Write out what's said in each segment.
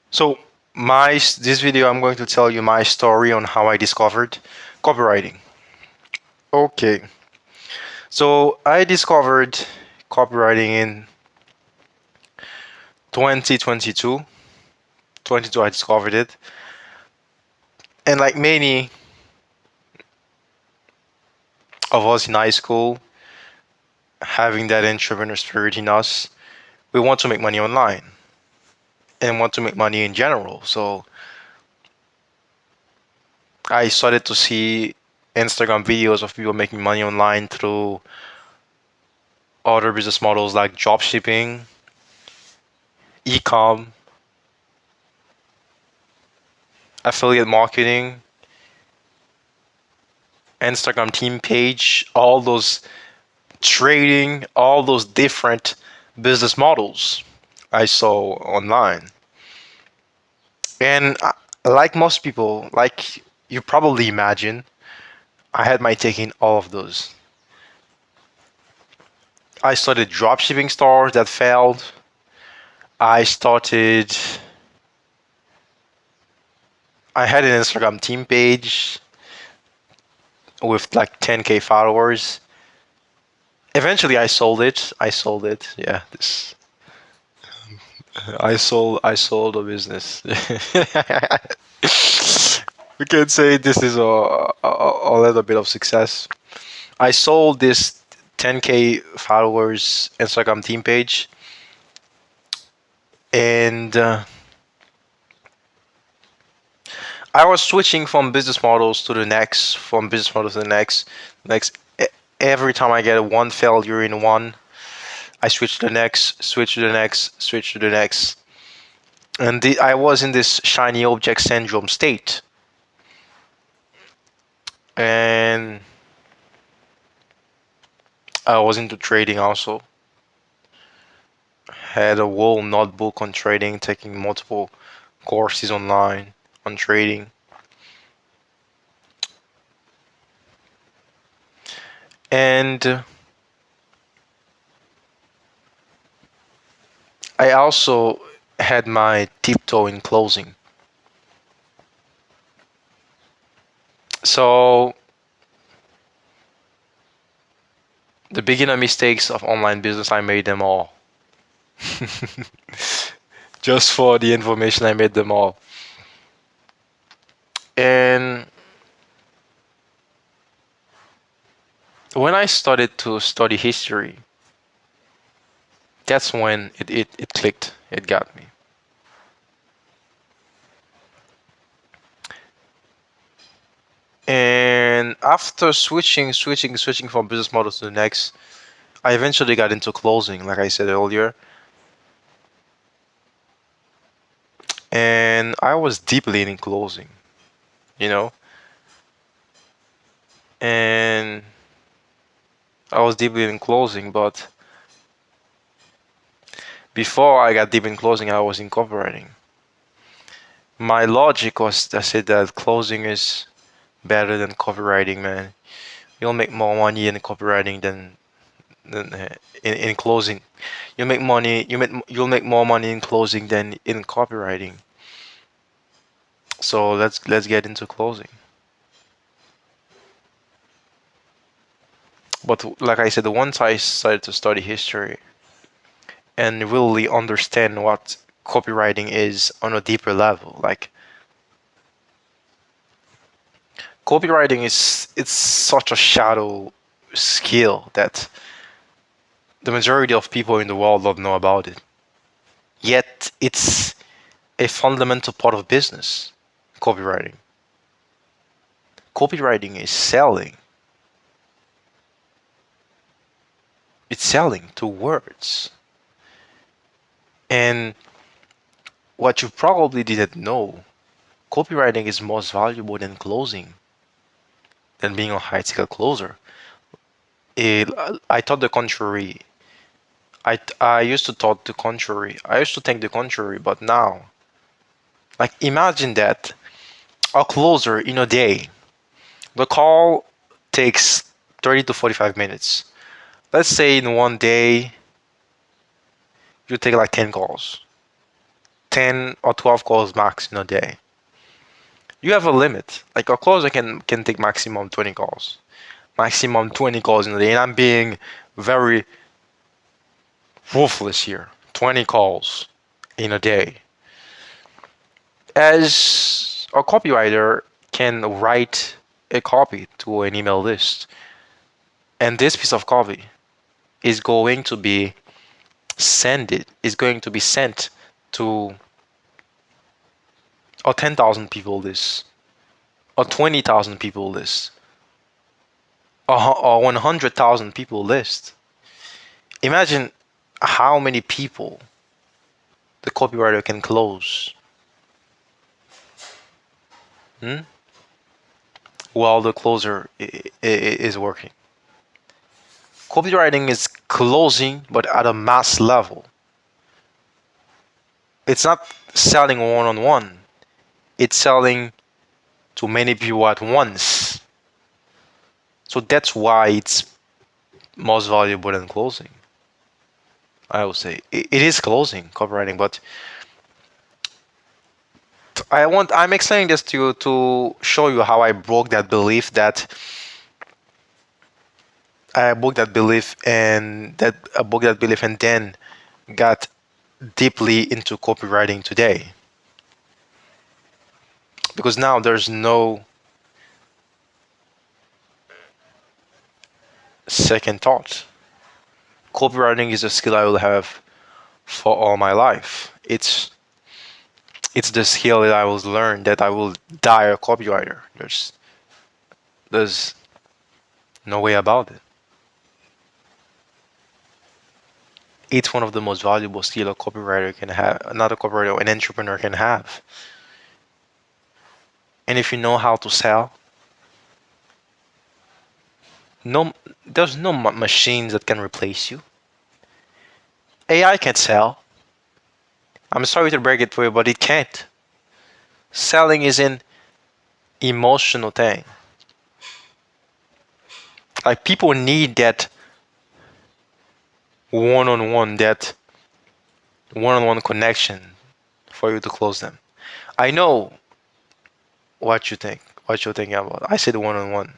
So this video, I'm going to tell you my story on how I discovered copywriting. Okay, so I discovered copywriting in 2022. 22, I discovered it, and like many of us in high school, having that entrepreneur spirit in us, we want to make money online and want to make money in general. So I started to see Instagram videos of people making money online through other business models like drop shipping, e-com, affiliate marketing, Instagram team page, all those trading, all those different business models I saw online. And like most people, like you probably imagine, I had my take in all of those. I started dropshipping stores that failed. I started, I had an Instagram team page with like 10K followers. Eventually I sold it. Yeah, I sold a business. We can say this is a little bit of success. I sold this 10K followers Instagram team page, and I was switching from business models to the next, from business model to the next. Next, every time I get one failure in one, I switch to the next, switch to the next, switch to the next, and I was in this shiny object syndrome state, and I was into trading also. Had a whole notebook on trading, taking multiple courses online on trading. And I also had my tiptoe in closing. So the beginner mistakes of online business, I made them all. Just for the information, I made them all. And when I started to study history, that's when it clicked. It got me. And after switching from business model to the next, I eventually got into closing, like I said earlier. And I was deeply in closing, you know, and I was deeply in closing, but before I got deep in closing, I was in copywriting. My logic was I said that closing is better than copywriting, man. You'll make more money in copywriting than in closing. You'll make more money in closing than in copywriting. So let's get into closing. But like I said, once I started to study history and really understand what copywriting is on a deeper level, like copywriting it's such a shadow skill that the majority of people in the world don't know about it. Yet it's a fundamental part of business, copywriting. Copywriting is selling. It's selling to words. And what you probably didn't know, copywriting is most valuable than closing, than being a high ticket closer. It, I thought the contrary. I used to thought the contrary. I used to think the contrary, but now, like imagine that a closer in a day, the call takes 30 to 45 minutes. Let's say in one day you take like 10 calls. 10 or 12 calls max in a day. You have a limit. Like a closer can take maximum 20 calls. Maximum 20 calls in a day. And I'm being very ruthless here. 20 calls in a day. As a copywriter can write a copy to an email list, and this piece of copy is going to be sent to a 10,000 people list, a 20,000 people list, a 100,000 people list. Imagine how many people the copywriter can close, hmm? While the closer is working. Copywriting is closing, but at a mass level. It's not selling one-on-one. It's selling to many people at once. So that's why it's most valuable than closing. I would say it is closing, copywriting, but I'm explaining this to you to show you how I broke that belief and that I broke that belief and then got deeply into copywriting today. Because now there's no second thought. Copywriting is a skill I will have for all my life. It's the skill that I will learn that I will die a copywriter. There's no way about it. It's one of the most valuable skill a copywriter can have, not a copywriter, an entrepreneur can have. And if you know how to sell, no, there's no machines that can replace you. AI can sell. I'm sorry to break it to you, but it can't. Selling is an emotional thing. Like people need that one-on-one, connection for you to close them. I know what you think, what you're thinking about. I said one-on-one.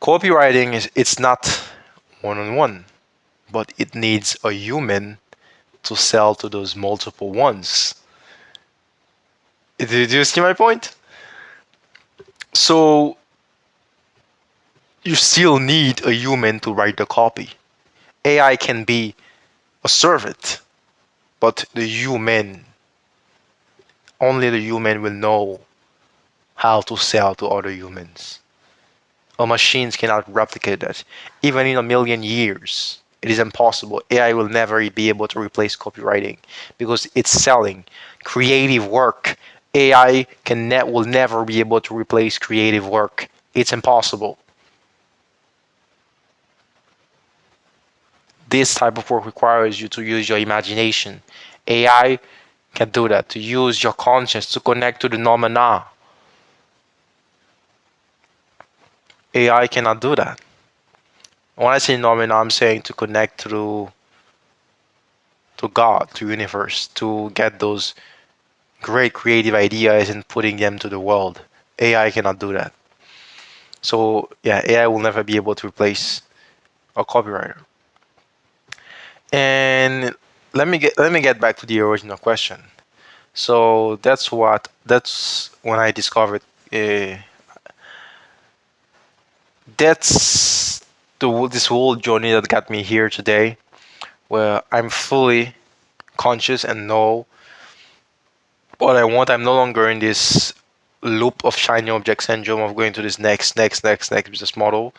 Copywriting it's not one-on-one, but it needs a human to sell to those multiple ones. Do you see my point? So you still need a human to write the copy. AI can be a servant, but only the human will know how to sell to other humans. Our machines cannot replicate that. Even in a million years, it is impossible. AI will never be able to replace copywriting because it's selling creative work. AI will never be able to replace creative work. It's impossible. This type of work requires you to use your imagination. AI can do that, to use your conscience, to connect to the phenomena. AI cannot do that. When I say phenomena, I'm saying to connect to God, to universe, to get those great creative ideas and putting them to the world. AI cannot do that. So yeah, AI will never be able to replace a copywriter. And let me get back to the original question. So that's when I discovered that's this whole journey that got me here today, where I'm fully conscious and know what I want. I'm no longer in this loop of shiny object syndrome of going to this next business model.